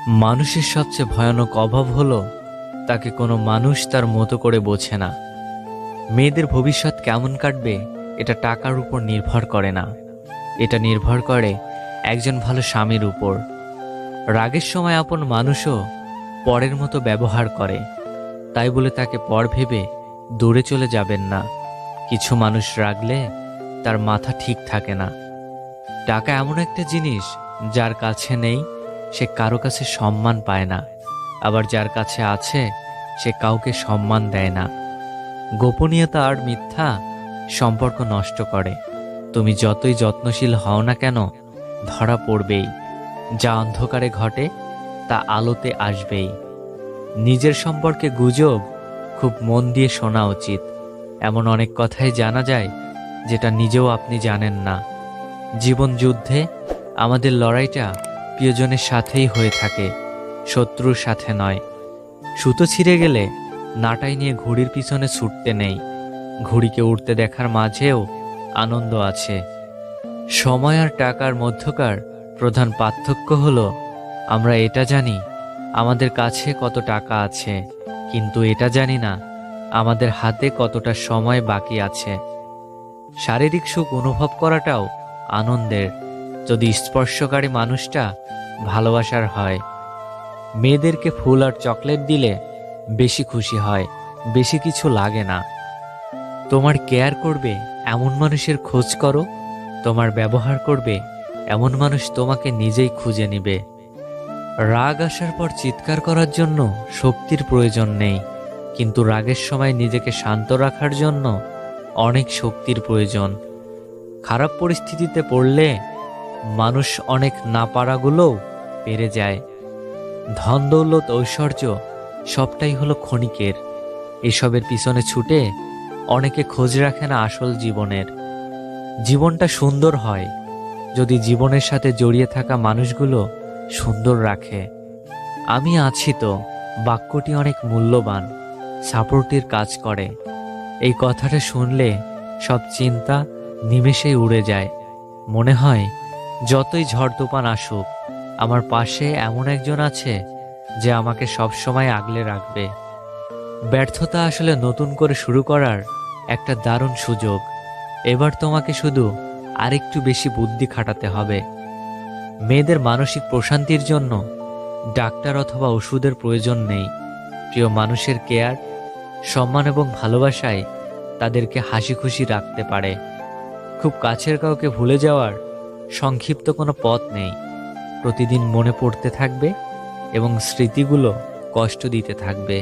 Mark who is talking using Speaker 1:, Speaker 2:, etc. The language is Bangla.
Speaker 1: মানুষের সবচেয়ে ভয়ানক অভাব হলো তাকে কোনো মানুষ তার মতো করে বোঝে না। মেয়েদের ভবিষ্যৎ কেমন কাটবে এটা টাকার উপর নির্ভর করে না, এটা নির্ভর করে একজন ভালো স্বামীর উপর। রাগের সময় আপন মানুষও পরের মতো ব্যবহার করে, তাই বলে তাকে পর ভেবে দূরে চলে যাবেন না। কিছু মানুষ রাগলে তার মাথা ঠিক থাকে না। টাকা এমন একটা জিনিস, যার কাছে নেই সে কারো কাছে সম্মান পায় না, আবার যার কাছে আছে সে কাউকে সম্মান দেয় না। গোপনীয়তা আর মিথ্যা সম্পর্ক নষ্ট করে। তুমি যতই যত্নশীল হও না কেন, ধরা পড়বেই। যা অন্ধকারে ঘটে তা আলোতে আসবেই। নিজের সম্পর্কে গুজব খুব মন দিয়ে শোনা উচিত। এমন অনেক কথাই জানা যায় যেটা নিজেও আপনি জানেন না। জীবন যুদ্ধে আমাদের লড়াইটা প্রিয়জনের সাথেই হয়ে থাকে, শত্রুর সাথে নয়। সুতো ছিঁড়ে গেলে নাটাই নিয়ে ঘুড়ির পিছনে ছুটতে নেই। ঘুড়িকে উড়তে দেখার মাঝেও আনন্দ আছে। সময় আর টাকার মধ্যকার প্রধান পার্থক্য হলো, আমরা এটা জানি আমাদের কাছে কত টাকা আছে, কিন্তু এটা জানি না আমাদের হাতে কতটা সময় বাকি আছে। শারীরিক সুখ অনুভব করাটাও আনন্দের, যদি স্পর্শকারী মানুষটা ভালোবাসার হয়। মেয়েদেরকে ফুল আর চকলেট দিলে বেশি খুশি হয়, বেশি কিছু লাগে না। তোমার কেয়ার করবে এমন মানুষের খোঁজ করো, তোমার ব্যবহার করবে এমন মানুষ তোমাকে নিজেই খুঁজে নিবে। রাগ আসার পর চিৎকার করার জন্য শক্তির প্রয়োজন নেই, কিন্তু রাগের সময় নিজেকে শান্ত রাখার জন্য অনেক শক্তির প্রয়োজন। খারাপ পরিস্থিতিতে পড়লে মানুষ অনেক না পারাগুলোও পেরে যায়। ধন দৌলত ঐশ্বর্য সবটাই হলো ক্ষণিকের। এসবের পিছনে ছুটে অনেকে খোঁজ রাখে না আসল জীবনের। জীবনটা সুন্দর হয় যদি জীবনের সাথে জড়িয়ে থাকা মানুষগুলো সুন্দর রাখে। আমি আছি তো বাক্যটি অনেক মূল্যবান, সাপোর্টের কাজ করে। এই কথাটা শুনলে সব চিন্তা নিমেষেই উড়ে যায়। মনে হয় যতই ঝড় তুফান আসুক, আমার পাশে এমন একজন আছে যে আমাকে সবসময় আগলে রাখবে। ব্যর্থতা আসলে নতুন করে শুরু করার একটা দারুণ সুযোগ। এবার তোমাকে শুধু আরেকটু বেশি বুদ্ধি খাটাতে হবে। মেয়েদের মানসিক প্রশান্তির জন্য ডাক্তার অথবা ওষুধের প্রয়োজন নেই। প্রিয় মানুষের কেয়ার, সম্মান এবং ভালোবাসায় তাদেরকে হাসি খুশি রাখতে পারে। খুব কাছের কাউকে ভুলে যাওয়ার সংক্ষিপ্ত কোনো পথ নেই। প্রতিদিন মনে পড়তে থাকবে এবং স্মৃতিগুলো কষ্ট দিতে থাকবে।